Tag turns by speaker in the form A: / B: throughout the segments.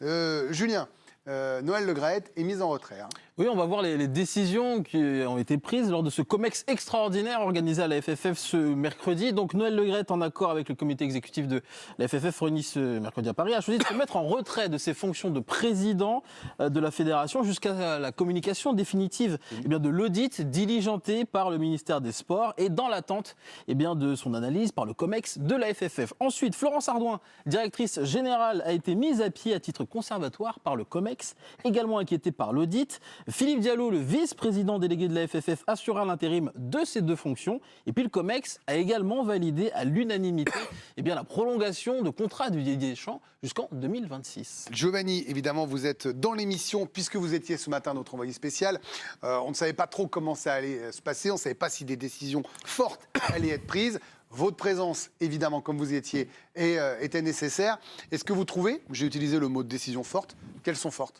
A: Julien, Noël Le Graët est mis en retrait.
B: Oui, on va voir les décisions qui ont été prises lors de ce COMEX extraordinaire organisé à la FFF ce mercredi. Donc Noël Le Graët, en accord avec le comité exécutif de la FFF réuni ce mercredi à Paris, a choisi de se mettre en retrait de ses fonctions de président de la fédération jusqu'à la communication définitive de l'audit diligenté par le ministère des Sports et dans l'attente de son analyse par le COMEX de la FFF. Ensuite, Florence Ardouin, directrice générale, a été mise à pied à titre conservatoire par le COMEX, également inquiété par l'audit. Philippe Diallo, le vice-président délégué de la FFF, assurera l'intérim de ces deux fonctions. Et puis le COMEX a également validé à l'unanimité la prolongation de contrat de Didier Deschamps jusqu'en 2026.
A: Giovanni, évidemment, vous êtes dans l'émission puisque vous étiez ce matin notre envoyé spécial. On ne savait pas trop comment ça allait se passer. On ne savait pas si des décisions fortes allaient être prises. Votre présence, évidemment, comme vous y étiez, était nécessaire. Est-ce que vous trouvez, j'ai utilisé le mot de décision forte, qu'elles sont fortes ?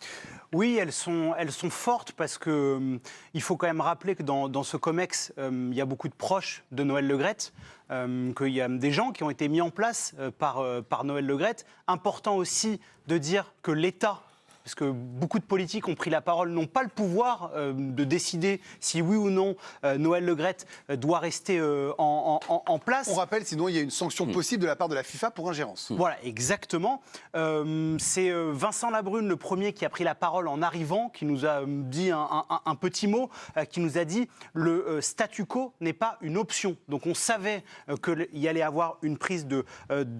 C: Oui, elles sont fortes parce que il faut quand même rappeler que dans ce COMEX, il y a beaucoup de proches de Noël Le Graët, qu'il y a des gens qui ont été mis en place par Noël Le Graët. Important aussi de dire que l'État, parce que beaucoup de politiques ont pris la parole, n'ont pas le pouvoir de décider si oui ou non Noël Le Graët doit rester en place.
A: On rappelle, sinon il y a une sanction possible de la part de la FIFA pour ingérence.
C: Voilà, exactement. C'est Vincent Labrune, le premier, qui a pris la parole en arrivant, qui nous a dit un petit mot, qui nous a dit le statu quo n'est pas une option. Donc on savait qu'il y allait avoir une prise de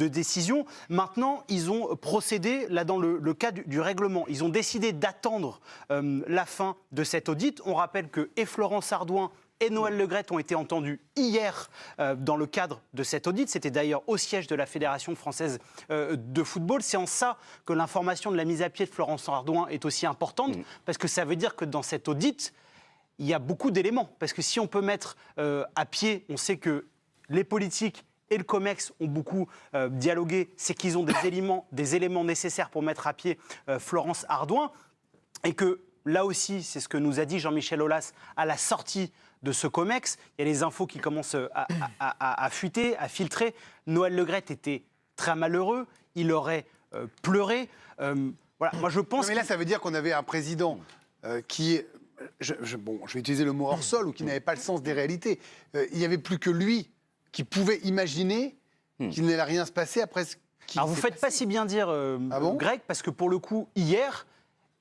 C: décision. Maintenant, ils ont procédé, là dans le cas du règlement, ils ont décidé d'attendre la fin de cet audit. On rappelle que Florence Ardouin et Noël Le Graët ont été entendus hier dans le cadre de cet audit. C'était d'ailleurs au siège de la Fédération française de football. C'est en ça que l'information de la mise à pied de Florence Ardouin est aussi importante, parce que ça veut dire que dans cet audit, il y a beaucoup d'éléments. Parce que si on peut mettre à pied, on sait que les politiques et le COMEX ont beaucoup dialogué, c'est qu'ils ont des éléments nécessaires pour mettre à pied Florence Ardouin. Et que là aussi, c'est ce que nous a dit Jean-Michel Aulas à la sortie de ce COMEX. Il y a les infos qui commencent à fuiter, à filtrer. Noël Le Graët était très malheureux, il aurait pleuré. Voilà, moi je pense.
A: Mais là, ça veut dire qu'on avait un président qui, je vais utiliser le mot hors sol, ou qui n'avait pas le sens des réalités. Il n'y avait plus que lui qui pouvait imaginer qu'il n'allait rien se passer après ce qui.
C: Alors vous ne faites pas si bien dire, Greg, parce que pour le coup, hier.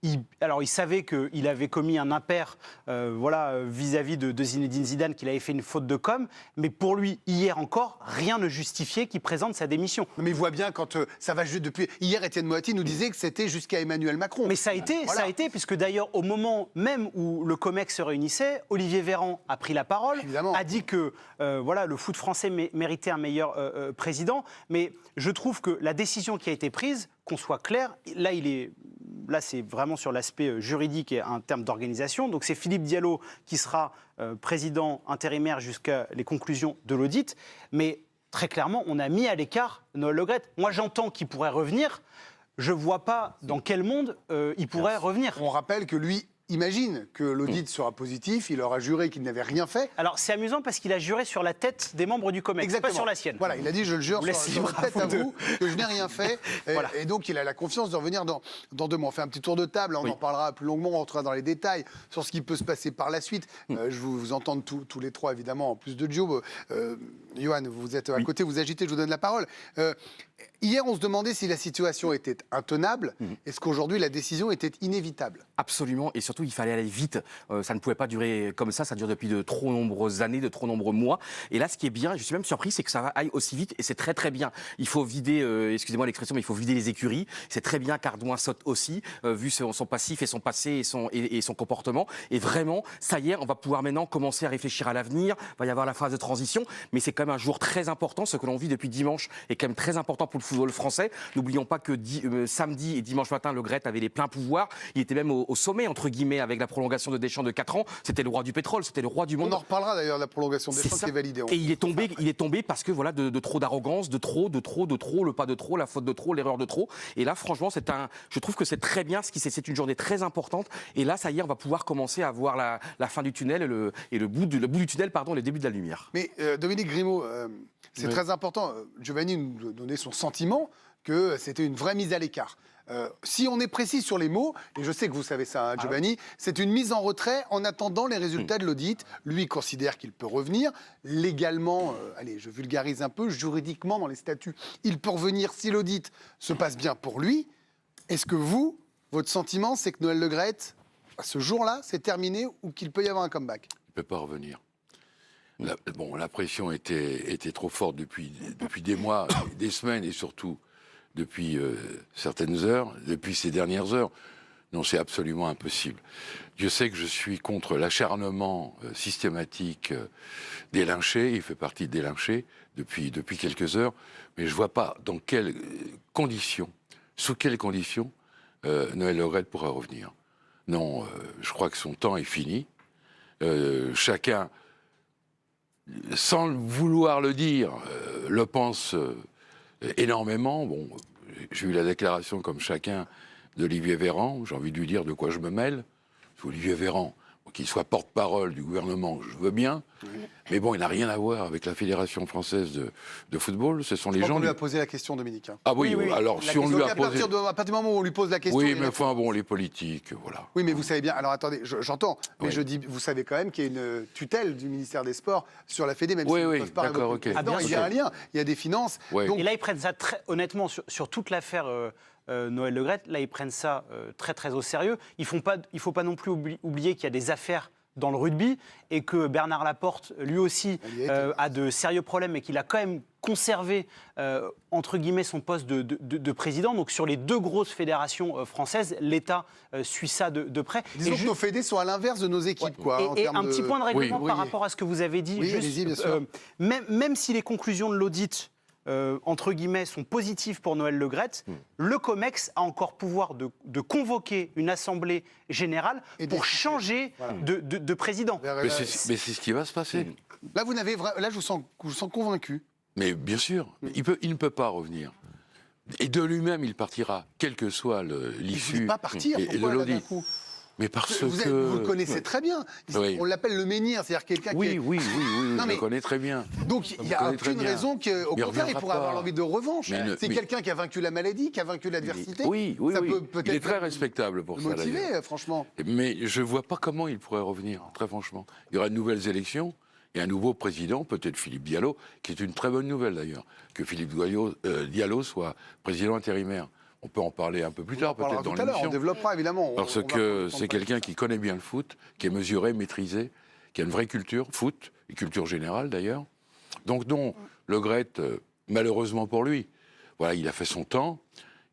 C: Il savait qu'il avait commis un impair vis-à-vis de Zinedine Zidane, qu'il avait fait une faute de com', mais pour lui, hier encore, rien ne justifiait qu'il présente sa démission.
A: Mais il voit bien quand ça va juste depuis... Hier, Étienne Moati nous disait que c'était jusqu'à Emmanuel Macron.
C: Mais ça a été, puisque d'ailleurs, au moment même où le COMEX se réunissait, Olivier Véran a pris la parole, a dit que le foot français méritait un meilleur président, mais je trouve que la décision qui a été prise, qu'on soit clair, là, c'est vraiment sur l'aspect juridique et en termes d'organisation. Donc, c'est Philippe Diallo qui sera président intérimaire jusqu'à les conclusions de l'audit. Mais très clairement, on a mis à l'écart Noël Le Graët. Moi, j'entends qu'il pourrait revenir. Je ne vois pas dans quel monde il pourrait revenir.
A: On rappelle que lui imagine que l'audit sera positif, il aura juré qu'il n'avait rien fait.
C: Alors c'est amusant parce qu'il a juré sur la tête des membres du COMEX, pas sur la sienne.
A: Voilà, il a dit je le jure sur la tête à vous que je n'ai rien fait.
C: Voilà.
A: Et donc il a la confiance de revenir dans 2 mois. On fait un petit tour de table, on en parlera plus longuement, on rentrera dans les détails sur ce qui peut se passer par la suite. Je vous entends tous les trois évidemment, en plus de Joe. Johan, vous êtes à côté, vous agitez, je vous donne la parole. Hier, on se demandait si la situation était intenable. Est-ce qu'aujourd'hui, la décision était inévitable ?
D: Absolument, et surtout, il fallait aller vite. Ça ne pouvait pas durer comme ça dure depuis de trop nombreuses années, de trop nombreux mois. Et là, ce qui est bien, je suis même surpris, c'est que ça aille aussi vite, et c'est très très bien. Il faut vider, excusez-moi l'expression, mais il faut vider les écuries. C'est très bien qu'Ardouin saute aussi, vu son passif et son passé et son comportement. Et vraiment, ça y est, on va pouvoir maintenant commencer à réfléchir à l'avenir. Il va y avoir la phase de transition, mais c'est quand même un jour très important. Ce que l'on vit depuis dimanche est quand même très important pour le football français. N'oublions pas que samedi et dimanche matin, Le Graët avait les pleins pouvoirs. Il était même au sommet, entre guillemets, avec la prolongation de Deschamps de 4 ans. C'était le roi du pétrole, c'était le roi du monde.
A: On en reparlera d'ailleurs de la prolongation de Deschamps qui est validée.
D: Et il est tombé parce que voilà, de trop d'arrogance, de trop, le pas de trop, la faute de trop, l'erreur de trop. Et là, franchement, je trouve que c'est très bien, c'est une journée très importante. Et là, ça y est, on va pouvoir commencer à voir la fin du tunnel et le bout du tunnel, pardon, le début de la lumière.
A: Mais Dominique Grimaud, c'est très important. Giovanni nous donnait son sentiment que c'était une vraie mise à l'écart. Si on est précis sur les mots, et je sais que vous savez ça, hein, Giovanni, c'est une mise en retrait en attendant les résultats de l'audit. Lui considère qu'il peut revenir. Légalement, allez, je vulgarise un peu, juridiquement, dans les statuts, il peut revenir si l'audit se passe bien pour lui. Est-ce que vous, votre sentiment, c'est que Noël Le Graët, à ce jour-là, c'est terminé ou qu'il peut y avoir un comeback?
E: Il ne peut pas revenir. La pression était trop forte depuis des mois, des semaines et surtout depuis certaines heures, depuis ces dernières heures. Non, c'est absolument impossible. Je sais que je suis contre l'acharnement systématique des lynchés. Il fait partie des lynchés depuis quelques heures. Mais je ne vois pas dans quelles conditions, sous quelles conditions, Noël Le Graët pourra revenir. Non, je crois que son temps est fini. Chacun, sans vouloir le dire, le pense énormément. Bon, j'ai eu la déclaration, comme chacun, d'Olivier Véran. J'ai envie de lui dire de quoi je me mêle. Olivier Véran, qu'il soit porte-parole du gouvernement, je veux bien. Mais bon, il n'a rien à voir avec la Fédération française de football. Ce sont les gens.
A: On lui a posé la question, Dominique.
E: Ah oui, alors si on lui a posé.
A: À partir du moment où on lui pose la question.
E: Oui, mais enfin bon, les politiques, voilà.
A: Oui, mais vous savez bien. Alors attendez, j'entends. Mais
E: Oui.
A: je dis, vous savez quand même qu'il y a une tutelle du ministère des Sports sur la Fédé, même si
E: Oui,
A: ne peuvent pas
E: d'accord,
A: révoquer le
E: ok.
A: président. Il y a un lien. Il y a des finances.
E: Oui.
A: Donc,
C: Et là, ils prennent ça très honnêtement sur toute l'affaire Noël Le Graët. Là, ils prennent ça très très au sérieux. Il ne faut pas non plus oublier qu'il y a des affaires dans le rugby et que Bernard Laporte, lui aussi, a de sérieux problèmes et qu'il a quand même conservé, entre guillemets, son poste de président. Donc sur les deux grosses fédérations françaises, l'État suit ça de près.
A: disons que nos fédés sont à l'inverse de nos équipes. Quoi, en
C: Et
A: termes
C: un petit point de règlement
A: Oui.
C: par rapport à ce que vous avez dit.
A: Oui, allez-y, bien sûr.
C: Même si les conclusions de l'audit, entre guillemets, sont positives pour Noël Le Graët, le COMEX a encore pouvoir de convoquer une assemblée générale
A: Et
C: pour
A: décider.
C: changer
A: Voilà.
C: de président.
E: Mais c'est ce qui va se passer.
A: Là, je vous sens convaincu.
E: Mais bien sûr, il ne peut pas revenir. Et de lui-même, il partira, quel que soit
A: Il ne
E: l'issue
A: dit pas partir.
E: et de
A: Pourquoi, là, d'un
E: l'audit.
A: coup
E: Mais parce
A: vous
E: que...
A: le connaissez très bien.
E: Oui.
A: On l'appelle le menhir, c'est-à-dire quelqu'un qui
E: Oui,
A: est...
E: oui,
A: Non,
E: je
A: mais-
E: le connais très bien.
A: Donc, il n'y
E: Je
A: a
E: connais très
A: aucune
E: bien.
A: raison qu'au
E: Mais il
A: contraire, il
E: reviendra
A: pourrait avoir
E: pas.
A: l'envie de revanche.
E: Mais
A: C'est quelqu'un qui a vaincu la maladie, qui a vaincu l'adversité.
E: Oui,
A: Ça
E: oui.
A: peut peut-être
E: Il est très
A: même
E: respectable pour
A: le
E: ça,
A: motiver,
E: d'ailleurs.
A: franchement.
E: Mais je ne vois pas comment il pourrait revenir, très franchement. Il y aura de nouvelles élections et un nouveau président, peut-être Philippe Diallo, qui est une très bonne nouvelle d'ailleurs, que Philippe Diallo soit président intérimaire. On peut en parler un peu plus tard,
A: On parlera
E: peut-être dans
A: tout à l'heure, on
E: l'émission.
A: développera évidemment.
E: Parce
A: On va prendre
E: que
A: le temps de
E: c'est
A: parler
E: quelqu'un
A: de
E: qui connaît bien le foot, qui est mesuré, maîtrisé, qui a une vraie culture, foot, et culture générale d'ailleurs. Donc non, Le Graët, malheureusement pour lui, voilà, il a fait son temps,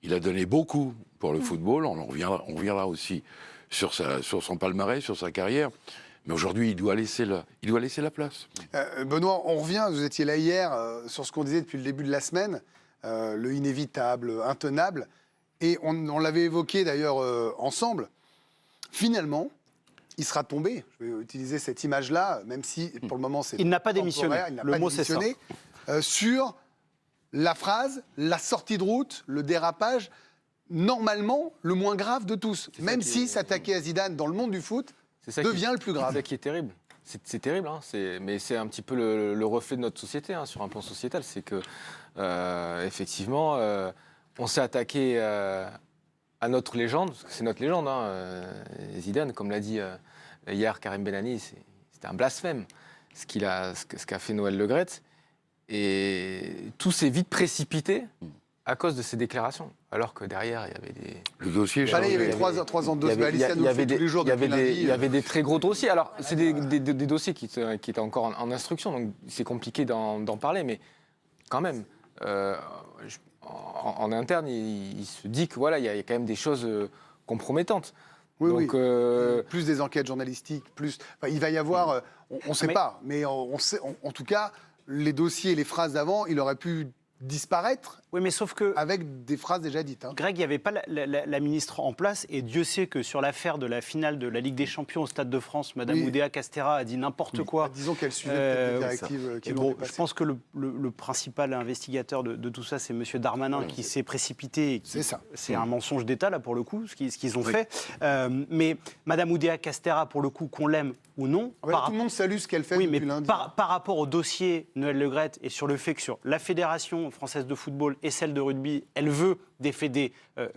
E: il a donné beaucoup pour le football, on reviendra aussi sur son palmarès, sur sa carrière, mais aujourd'hui il doit laisser la place.
A: Benoît, on revient, vous étiez là hier, sur ce qu'on disait depuis le début de la semaine, le inévitable, intenable, et on l'avait évoqué d'ailleurs ensemble. Finalement, il sera tombé, je vais utiliser cette image-là, même si pour le moment c'est
C: Il n'a pas
A: temporaire,
C: démissionné.
A: il n'a
C: Le
A: pas
C: mot, c'est ça.
A: démissionné, sur la phrase, la sortie de route, le dérapage, normalement le moins grave de tous, même si s'attaquer à Zidane dans le monde du foot devient le plus grave.
F: C'est ça qui est terrible. C'est terrible, hein, mais c'est un petit peu le reflet de notre société, hein, sur un plan sociétal. C'est que, effectivement, on s'est attaqué à notre légende, parce que c'est notre légende. Hein, Zidane, comme l'a dit hier Karim Benani, c'était un blasphème, ce qu'a fait Noël Le Graët. Et tout s'est vite précipité à cause de ces déclarations. Alors que derrière, il y avait des...
E: Le dossier est
A: Fallait, il y
E: chargé.
A: avait 3 ans de
F: Il y
A: dossier.
F: avait-
A: Alicia nous le fait tous les jours
F: il y
A: depuis
F: avait des-
A: lundi.
F: il y avait des très gros dossiers. Alors, c'est des dossiers qui étaient encore en instruction, donc c'est compliqué d'en parler, mais quand même, en interne, il se dit que voilà, il y a quand même des choses compromettantes.
A: Oui,
F: donc,
A: oui. Plus des enquêtes journalistiques, plus. Enfin, il va y avoir. On ne sait
C: Mais-
A: pas, mais on sait. En tout cas, les dossiers et les phrases d'avant, il aurait pu disparaître
C: Oui, mais sauf que
A: avec des phrases déjà dites. Hein.
C: Greg, il n'y avait pas la ministre en place, et Dieu sait que sur l'affaire de la finale de la Ligue des Champions au Stade de France, Madame
A: Oui.
C: Oudéa Castéra a dit n'importe quoi.
A: Disons qu'elle suivait peut-être les
C: Euh,
A: directives qui
C: Et
A: l'ont
C: bon,
A: dépassé.
C: je pense que le principal investigateur de tout ça, c'est M. Darmanin, qui s'est précipité. Et qui-
A: C'est ça.
C: C'est un mensonge d'État, là, pour le coup, ce qu'ils ont fait. Mais Madame Oudéa Castéra, pour le coup, qu'on l'aime ou non.
A: Tout le monde salue ce qu'elle fait
C: Oui,
A: depuis
C: mais
A: lundi.
C: par rapport au dossier Noël Le Graët et sur le fait que sur la Fédération française de football et celle de rugby, elle veut des fédés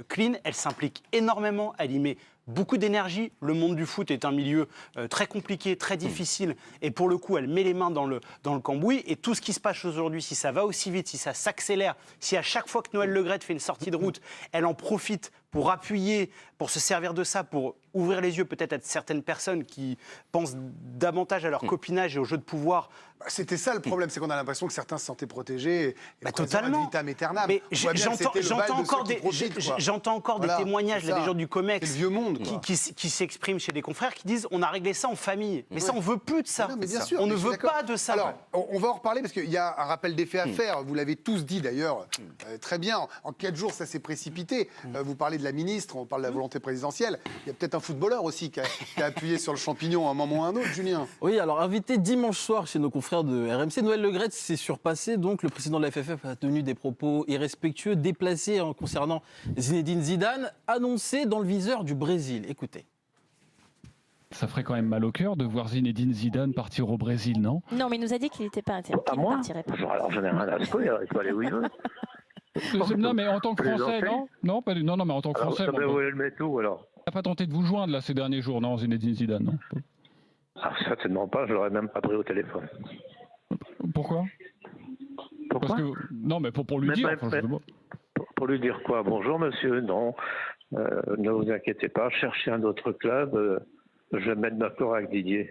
C: clean, elle s'implique énormément, elle y met beaucoup d'énergie. Le monde du foot est un milieu très compliqué, très difficile, et pour le coup, elle met les mains dans le cambouis. Et tout ce qui se passe aujourd'hui, si ça va aussi vite, si ça s'accélère, si à chaque fois que Noël Le Graët fait une sortie de route, elle en profite pour appuyer, pour se servir de ça, pour ouvrir les yeux peut-être à certaines personnes qui pensent davantage à leur copinage et au jeu de pouvoir.
A: C'était ça le problème, c'est qu'on a l'impression que certains se sentaient protégés. Et
C: Totalement.
A: Vitam aeternam.
C: Mais
A: j'entends
C: encore des témoignages là, des gens du COMEX
A: le vieux monde,
C: qui s'expriment chez des confrères qui disent on a réglé ça en famille. Mais ça, on veut plus de ça.
A: Non, mais bien sûr,
C: on
A: mais
C: ne
A: je suis
C: veut pas de ça.
A: Alors, on va en reparler parce qu'il y a un rappel des faits à faire. Vous l'avez tous dit d'ailleurs très bien. En 4 jours, ça s'est précipité. Vous parlez de la ministre, on parle de la volonté présidentielle. Il y a peut-être un footballeur aussi qui a appuyé sur le champignon à un moment ou à un autre, Julien.
B: Oui, alors invité dimanche soir chez nos confrères de RMC, Noël Le Graët s'est surpassé. Donc le président de la FFF a tenu des propos irrespectueux, déplacés concernant Zinedine Zidane, annoncé dans le viseur du Brésil. Écoutez.
G: Ça ferait quand même mal au cœur de voir Zinedine Zidane partir au Brésil, non?
H: Non, mais il nous a dit qu'il n'était pas intéressé.
I: Pas moi. Alors j'en ai rien à secouer, il peut aller où il veut.
G: Non, mais en tant que Français, non? Non, pas du... non, mais en tant que Français.
I: Ça vous le mettre où alors?
G: Il n'a pas tenté de vous joindre là ces derniers jours, non, Zinedine Zidane, non?
I: Certainement pas, je l'aurais même pas pris au téléphone.
G: Pourquoi? Parce que... Non, mais pour lui dire.
I: Pour lui dire quoi? Bonjour monsieur, non, ne vous inquiétez pas, cherchez un autre club, je vais me mettre d'accord avec Didier.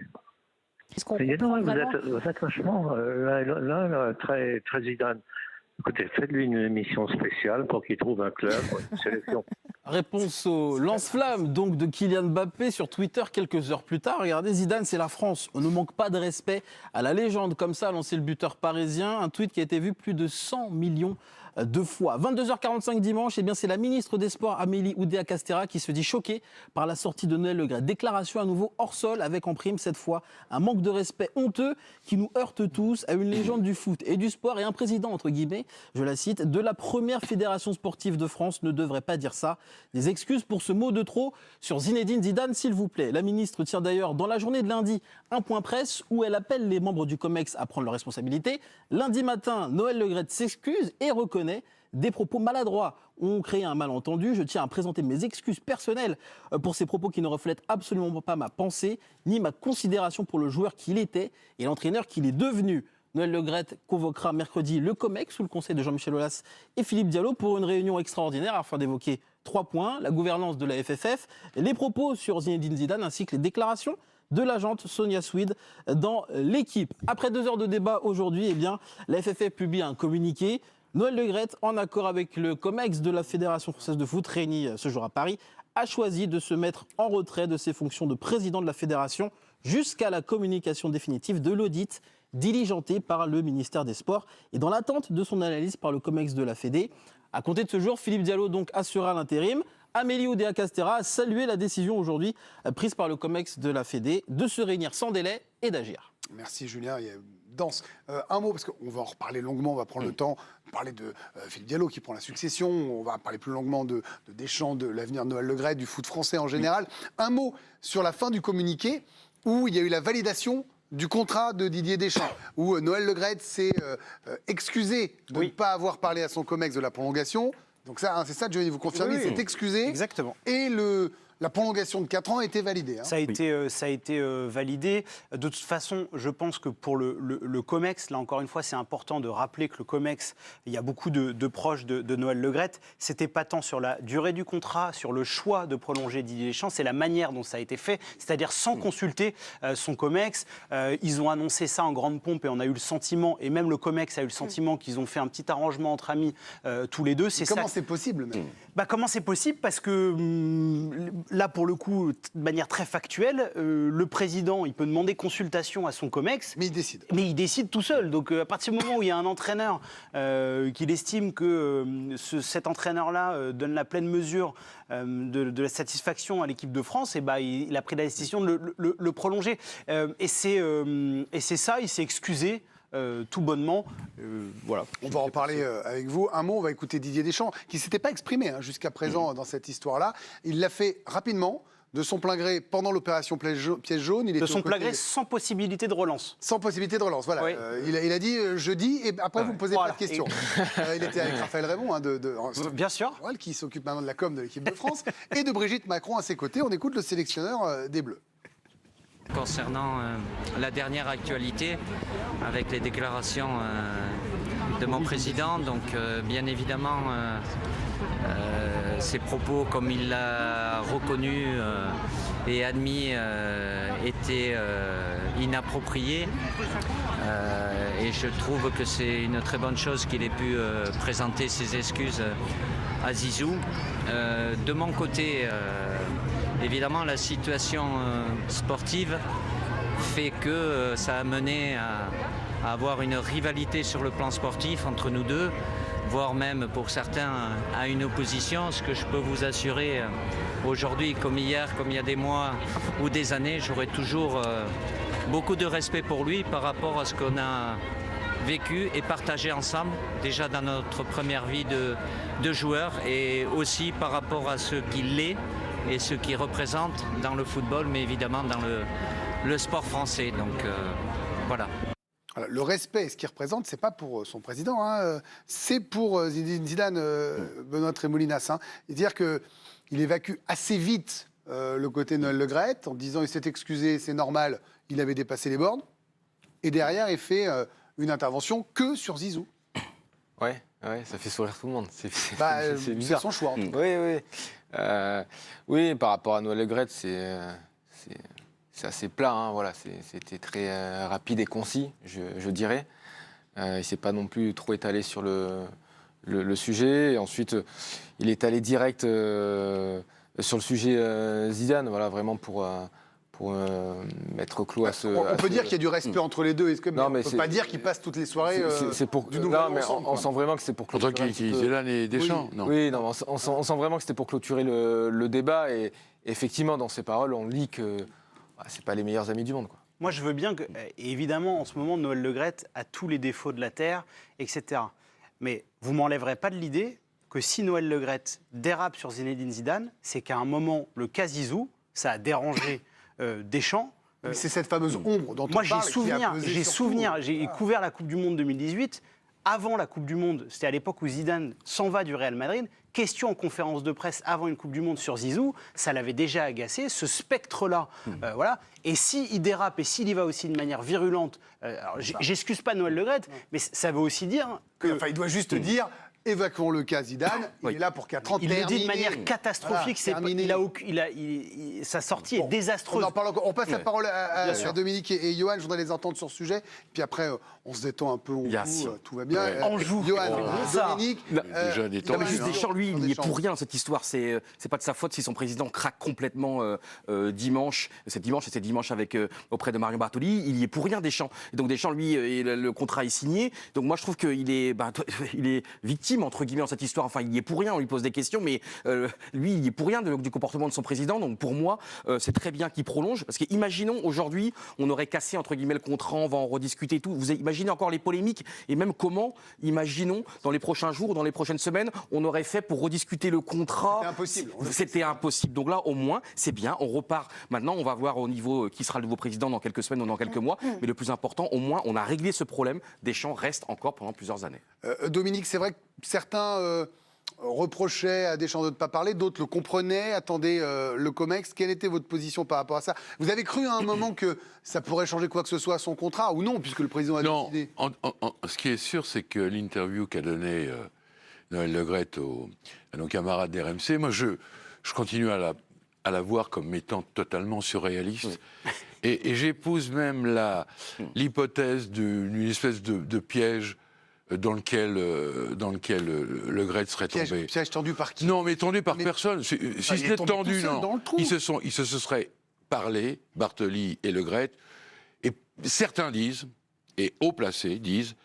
H: Est-ce qu'on
I: Vous
H: vraiment...
I: êtes vachement là, très, très Zidane. Écoutez, faites-lui une émission spéciale pour qu'il trouve un club, une sélection.
B: Réponse au lance-flamme donc de Kylian Mbappé sur Twitter quelques heures plus tard. Regardez, Zidane, c'est la France. On ne manque pas de respect à la légende. Comme ça a lancé le buteur parisien. Un tweet qui a été vu plus de 100 millions de fois. 22h45 dimanche, eh bien c'est la ministre des Sports Amélie Oudéa-Castéra qui se dit choquée par la sortie de Noël Le Graët. Déclaration à nouveau hors sol avec en prime cette fois un manque de respect honteux qui nous heurte tous à une légende du foot et du sport et un président entre guillemets, je la cite, de la première fédération sportive de France ne devrait pas dire ça. Des excuses pour ce mot de trop sur Zinedine Zidane s'il vous plaît. La ministre tient d'ailleurs dans la journée de lundi un point presse où elle appelle les membres du COMEX à prendre leurs responsabilités. Lundi matin, Noël Le Graët s'excuse et reconnaît des propos maladroits ont créé un malentendu. Je tiens à présenter mes excuses personnelles pour ces propos qui ne reflètent absolument pas ma pensée ni ma considération pour le joueur qu'il était et l'entraîneur qu'il est devenu. Noël Le Graët convoquera mercredi le COMEX sous le conseil de Jean-Michel Aulas et Philippe Diallo pour une réunion extraordinaire afin d'évoquer 3 points, la gouvernance de la FFF, les propos sur Zinedine Zidane ainsi que les déclarations de l'agente Sonia Swede dans l'équipe. Après 2 heures de débat aujourd'hui, eh bien, la FFF publie un communiqué. Noël Le Graët, en accord avec le COMEX de la Fédération française de foot, réuni ce jour à Paris, a choisi de se mettre en retrait de ses fonctions de président de la Fédération jusqu'à la communication définitive de l'audit diligenté par le ministère des Sports et dans l'attente de son analyse par le COMEX de la Fédé. À compter de ce jour, Philippe Diallo donc assurera l'intérim. Amélie Oudéa-Castéra a salué la décision aujourd'hui prise par le COMEX de la Fédé de se réunir sans délai et d'agir.
A: Merci Julien. Il y a dense. Un mot, parce qu'on va en reparler longuement, on va prendre le temps de parler de Philippe Diallo qui prend la succession, on va parler plus longuement de Deschamps, de l'avenir de Noël Le Graët, du foot français en général. Un mot sur la fin du communiqué où il y a eu la validation du contrat de Didier Deschamps, où Noël Le Graët s'est excusé de ne pas avoir parlé à son COMEX de la prolongation. Donc ça, hein, c'est ça, Johnny, vous confirmez, il s'est excusé.
C: Exactement.
A: Et la prolongation de 4 ans a été validée. Hein.
C: Ça a été validé. De toute façon, je pense que pour le COMEX, là encore une fois, c'est important de rappeler que le COMEX, il y a beaucoup de proches de Noël Le Graët. C'était pas tant sur la durée du contrat, sur le choix de prolonger Didier Deschamps, c'est la manière dont ça a été fait, c'est-à-dire sans consulter son COMEX. Ils ont annoncé ça en grande pompe et on a eu le sentiment, et même le COMEX a eu le sentiment qu'ils ont fait un petit arrangement entre amis tous les deux.
A: Comment c'est possible même
C: Comment c'est possible? Parce que là, pour le coup, de manière très factuelle, le président, il peut demander consultation à son COMEX.
A: Mais il décide.
C: Mais il décide tout seul. Donc, à partir du moment où il y a un entraîneur qu'il estime que cet entraîneur-là donne la pleine mesure de la satisfaction à l'équipe de France, et il a pris la décision de le prolonger. Et c'est ça, il s'est excusé. Tout bonnement. Voilà.
A: On va en parler avec vous. Un mot, on va écouter Didier Deschamps, qui ne s'était pas exprimé jusqu'à présent dans cette histoire-là. Il l'a fait rapidement, de son plein gré pendant l'opération piège jaune. Il
C: De
A: était
C: son
A: aux
C: plein
A: côtés-
C: gré sans possibilité de relance.
A: Sans possibilité de relance, voilà.
C: Oui.
A: Il a dit jeudi, et après vous ne me posez
C: Voilà.
A: pas de questions. Il était avec Raphaël Raymond,
C: Bien sûr.
A: qui s'occupe maintenant de la com de l'équipe de France, et de Brigitte Macron à ses côtés. On écoute le sélectionneur des Bleus.
J: Concernant la dernière actualité, avec les déclarations de mon président, donc bien évidemment, ses propos, comme il l'a reconnu et admis, étaient inappropriés. Et je trouve que c'est une très bonne chose qu'il ait pu présenter ses excuses à Zizou. De mon côté, évidemment, la situation sportive fait que ça a mené à avoir une rivalité sur le plan sportif entre nous deux, voire même pour certains à une opposition. Ce que je peux vous assurer aujourd'hui, comme hier, comme il y a des mois ou des années, j'aurai toujours beaucoup de respect pour lui par rapport à ce qu'on a vécu et partagé ensemble, déjà dans notre première vie de joueur, et aussi par rapport à ce qu'il est et ce qu'il représente dans le football, mais évidemment dans le sport français. Donc voilà.
A: Alors, le respect, ce qu'il représente, c'est pas pour son président, hein, c'est pour Zinedine Zidane, Benoît Trémolinas. Hein, et dire qu'il évacue assez vite le côté Noël Le Graët en disant il s'est excusé, c'est normal, il avait dépassé les bornes. Et derrière, il fait une intervention que sur Zizou.
F: Ouais, ça fait sourire tout le monde. C'est
A: C'est
F: bizarre.
A: son choix. En tout cas.
F: Oui. Oui, par rapport à Noël Le Graët, c'est assez plat. Hein, voilà. C'était très rapide et concis, je dirais. Il ne s'est pas non plus trop étalé sur le sujet. Et ensuite, il est allé direct sur le sujet Zidane, voilà, vraiment pour mettre clou à ce...
A: On peut dire qu'il y a du respect entre les deux.
F: Non,
A: on
F: mais
A: ne peut pas dire qu'ils passent toutes les soirées du nouvel
F: Non, mais
A: ensemble,
F: on sent vraiment que c'est pour clôturer
E: Entre qui Zidane et Deschamps, non.
F: Oui, non, on sent vraiment que c'était pour clôturer le débat. Et effectivement, dans ses paroles, on lit que c'est pas les meilleurs amis du monde, quoi.
C: Moi, je veux bien que, et évidemment, en ce moment, Noël Le Graët a tous les défauts de la terre, etc. Mais vous m'enlèverez pas de l'idée que si Noël Le Graët dérape sur Zinedine Zidane, c'est qu'à un moment, le cas Zizou, ça a dérangé Deschamps.
A: C'est cette fameuse ombre dont
C: Moi,
A: on parle.
C: j'ai couvert la Coupe du Monde 2018. Avant la Coupe du Monde, c'était à l'époque où Zidane s'en va du Real Madrid. Question en conférence de presse avant une Coupe du Monde sur Zizou, ça l'avait déjà agacé, ce spectre-là. Voilà. Et s'il dérape et s'il y va aussi de manière virulente, j'excuse pas Noël Le Graët, mais ça veut aussi dire que...
A: Enfin, il doit juste dire... Évacuons le cas Zidane, il est là pour 4 ans.
C: Il le dit de manière catastrophique, sa sortie est désastreuse.
A: On passe la parole à Dominique et Johan, je voudrais les entendre sur ce sujet. Puis après, on se détend un peu, tout va bien.
D: Ouais.
C: Anjou,
A: Johan, Dominique.
E: Déjà détendu.
D: Non, mais juste Deschamps, lui, il n'y est pour rien, cette histoire. C'est pas de sa faute si son président craque complètement dimanche. C'est dimanche auprès de Marion Bartoli. Il y est pour rien, Deschamps. Et donc Deschamps, lui, le contrat est signé. Donc moi, je trouve qu'il est, il est victime, entre guillemets, dans cette histoire. Enfin, il y est pour rien, on lui pose des questions, mais lui, il y est pour rien du comportement de son président. Donc pour moi, c'est très bien qu'il prolonge. Parce que imaginons, aujourd'hui, on aurait cassé, entre guillemets, le contrat, on va en rediscuter et tout. Vous imaginez encore les polémiques et même comment, imaginons, dans les prochains jours, dans les prochaines semaines, on aurait fait pour rediscuter le contrat.
A: C'était impossible.
D: C'était impossible. Donc là, au moins, c'est bien, on repart. Maintenant, on va voir au niveau qui sera le nouveau président dans quelques semaines ou dans quelques mois. Mais le plus important, au moins, on a réglé ce problème. Deschamps reste encore pendant plusieurs années.
A: Dominique, c'est vrai que certains reprochaient à Deschamps de ne pas parler, d'autres le comprenaient, attendaient le COMEX. Quelle était votre position par rapport à ça? Vous avez cru à un moment que ça pourrait changer quoi que ce soit à son contrat ou non, puisque le président a décidé?
E: Ce qui est sûr, c'est que l'interview qu'a donnée Noël Le Graët à nos camarades d'RMC, moi je continue à la voir comme étant totalement surréaliste. Oui. Et j'épouse même l'hypothèse d'une espèce de piège dans lequel Le Graët serait tombé.
A: Piège tendu par qui?
E: Non, mais tendu par personne. Si ce n'est tendu, non. Ils se seraient parlé, Bartoli et Le Graët, et certains disent, et haut placés disent,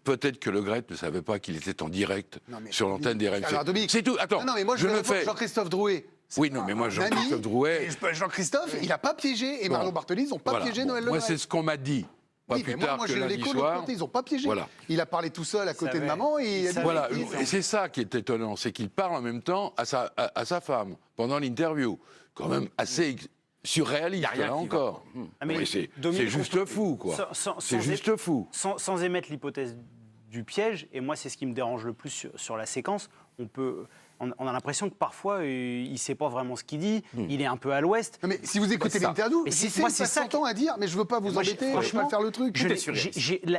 E: peut-être que Le Graët ne savait pas qu'il était en direct sur l'antenne des RMC. C'est tout. Attends,
A: non, mais moi je le fais. Jean-Christophe Drouet.
E: Oui, non, mais moi, Jean-Christophe Drouet...
A: Jean-Christophe, il n'a pas piégé, et Marion Bartoli, ils n'ont pas piégé Noël Le Graët.
E: Moi, c'est ce qu'on m'a dit. pas
A: Oui,
E: plus
A: mais
E: tard
A: moi
E: que
A: j'ai
E: lundi
A: l'écho de l'autre
E: soir.
A: côté, ils n'ont pas piégé.
E: Voilà.
A: Il a parlé tout seul à côté de
C: savait.
A: maman et il a dit...
E: Voilà,
A: ça.
E: et c'est ça qui est étonnant, c'est qu'il parle en même temps à sa femme pendant l'interview. Quand même assez surréaliste,
D: Y a rien
E: là
D: qui va.
E: encore.
C: Ah, mais
E: Mais c'est
C: Dominique,
E: juste
C: on peut-
E: fou, quoi.
C: sans
E: C'est juste fou.
C: Sans émettre l'hypothèse du piège, et moi c'est ce qui me dérange le plus sur la séquence, on a l'impression que parfois il ne sait pas vraiment ce qu'il dit, il est un peu à l'ouest.
A: Non, mais si vous écoutez
C: C'est ça.
A: l'interview,
C: Mais
A: c'est
C: moi,
A: il
C: c'est
A: passe
C: ça
A: son temps à dire, mais je veux pas vous
C: Moi,
A: embêter, je vais
C: franchement,
A: pas faire le truc.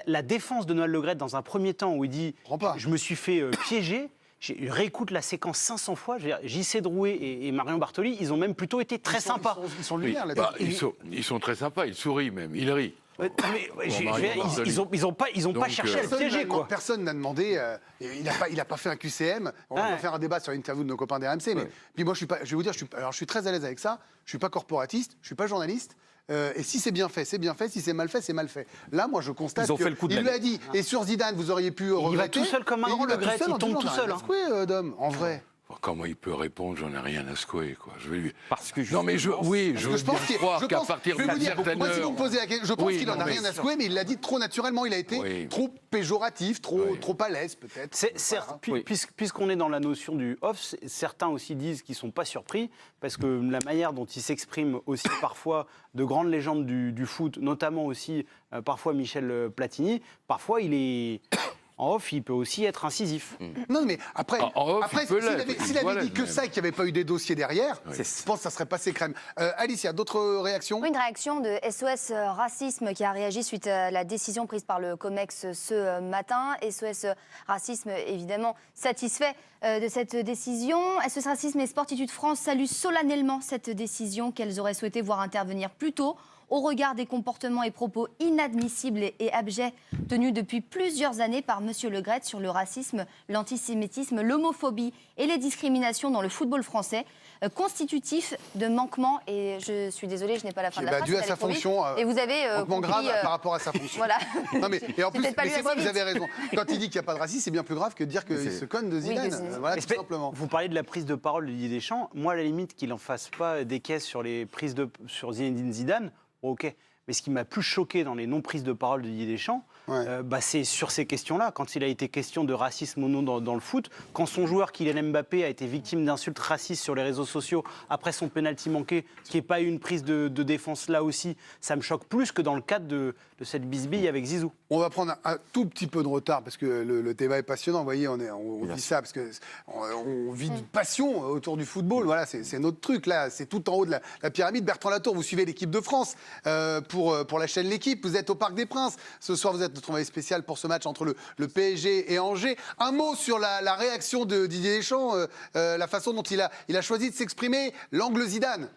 C: La défense de Noël Le Graët dans un premier temps où il dit
A: Comprends pas.
C: je me suis fait piéger. Je réécoute la séquence 500 fois. JC Drouet et Marion Bartoli, ils ont même plutôt été très sympas.
A: Ils sont lumière
E: Bah,
A: là-dessus.
E: ils sont très sympas, ils sourient même, ils rient.
C: Ils ont pas
E: Donc,
C: cherché à le piéger, quoi.
A: Personne n'a demandé. Il a pas fait un QCM. On va
C: Ouais.
A: pas faire un débat sur l'interview de nos copains d'RMC. Mais puis moi, je vais vous dire, je suis très à l'aise avec ça. Je suis pas corporatiste, je suis pas journaliste. Et si c'est bien fait, c'est bien fait. Si c'est mal fait, c'est mal fait. Là, moi, je constate
D: Ils ont fait le coup de
A: il
D: la
A: lui a dit. Et sur Zidane, vous auriez pu regretter.
C: va tout seul comme un
A: Et
C: grand,
A: il va
C: Le Graët,
A: tout seul
C: il
A: en
C: tombe
A: disant,
C: tout
A: j'en ai
C: seul,
A: rien à
C: hein.
A: secouer, Dom, en vrai.
E: Comment il peut répondre, j'en ai rien à secouer, quoi. Je vais lui...
D: Parce que
E: Non, mais je veux bien croire qu'à partir
A: je vais vous
E: d'une
A: dire,
E: certaine
A: moi, si vous
E: heure...
A: me posez la question, je pense
E: Oui,
A: qu'il en
E: non,
A: a
E: mais
A: rien à
E: sûr.
A: secouer, mais il l'a dit trop naturellement. Il a été
E: Oui.
A: trop péjoratif, trop
E: Oui.
A: à l'aise, peut-être.
C: Certes,
D: Oui.
C: puisqu'on est dans la notion du off, certains aussi disent qu'ils ne sont pas surpris, parce que la manière dont il s'exprime aussi parfois de grandes légendes du foot, notamment aussi parfois Michel Platini, parfois il est... En off, il peut aussi être incisif.
A: Non, mais après,
E: En off, il peut
A: s'il
E: l'être,
A: avait,
E: il
A: s'il
E: doit
A: avait dit
E: l'être
A: que
E: même.
A: ça et qu'il n'y avait pas eu des dossiers derrière,
D: Oui.
A: je pense que ça serait passé crème. Alicia, d'autres réactions?
H: Oui, une réaction de SOS Racisme qui a réagi suite à la décision prise par le COMEX ce matin. SOS Racisme, évidemment, satisfait de cette décision. SOS Racisme et Sportitude France saluent solennellement cette décision qu'elles auraient souhaité voir intervenir plus tôt, au regard des comportements et propos inadmissibles et abjects tenus depuis plusieurs années par M. Le Graët sur le racisme, l'antisémitisme, l'homophobie et les discriminations dans le football français, constitutifs de manquements. Et je suis désolée, je n'ai pas la fin de la phrase.
A: Dû à
H: c'est
A: sa
H: allé trop vite.
A: fonction,
H: Et vous avez
A: manquement grave
H: compris,
A: par rapport à sa fonction.
H: Voilà.
A: Non, mais, et en
H: C'est
A: plus,
H: peut-être pas
A: mais
H: lu
A: c'est vrai,
H: assez
A: vous
H: vite.
A: avez raison. Quand il dit qu'il n'y a pas de racisme, c'est bien plus grave que de dire qu'il se conne de Zidane. Voilà, tout simplement.
C: Vous parlez de la prise de parole de Didier Deschamps. Moi, à la limite, qu'il n'en fasse pas des caisses sur sur Zinedine Zidane, ok. Mais ce qui m'a plus choqué dans les non-prises de parole de Didier Deschamps, c'est sur ces questions-là. Quand il a été question de racisme ou non dans le foot, quand son joueur Kylian Mbappé a été victime d'insultes racistes sur les réseaux sociaux après son pénalty manqué, qu'il n'y ait pas eu une prise de défense là aussi, ça me choque plus que dans le cadre de cette bisbille avec Zizou.
A: On va prendre un tout petit peu de retard parce que le débat est passionnant. Vous voyez, on vit ça parce que on vit de passion autour du football. Voilà, c'est notre truc là. C'est tout en haut de la pyramide. Bertrand Latour, vous suivez l'équipe de France pour la chaîne L'Équipe. Vous êtes au Parc des Princes. Ce soir, vous êtes notre envoyé spécial pour ce match entre le PSG et Angers. Un mot sur la réaction de Didier Deschamps, la façon dont il a choisi de s'exprimer, l'angle Zidane.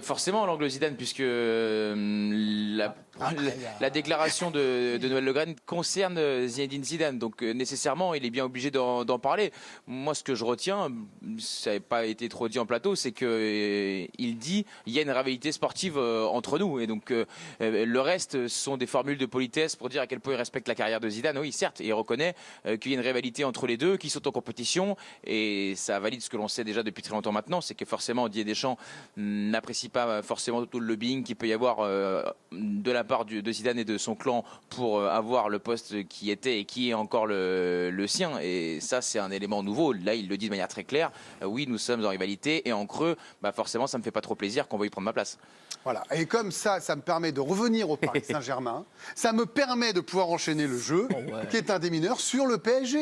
K: Forcément, l'angle Zidane, puisque la déclaration de Noël Le Graët concerne Zinedine Zidane. Donc, nécessairement, il est bien obligé d'en parler. Moi, ce que je retiens, ça n'avait pas été trop dit en plateau, c'est qu'il dit il y a une rivalité sportive entre nous. Et donc, le reste, ce sont des formules de politesse pour dire à quel point il respecte la carrière de Zidane. Oui, certes, et il reconnaît qu'il y a une rivalité entre les deux, qui sont en compétition. Et ça valide ce que l'on sait déjà depuis très longtemps maintenant, c'est que forcément, Didier Deschamps n'apprécie pas forcément tout le lobbying qu'il peut y avoir de la part de Zidane et de son clan pour avoir le poste qui était et qui est encore le sien. Et ça, c'est un élément nouveau. Là, il le dit de manière très claire. Oui, nous sommes en rivalité et en creux, forcément, ça ne me fait pas trop plaisir qu'on veuille prendre ma place.
A: Voilà. Et comme ça me permet de revenir au Paris Saint-Germain. Ça me permet de pouvoir enchaîner le jeu, qui est un des mineurs, sur le PSG.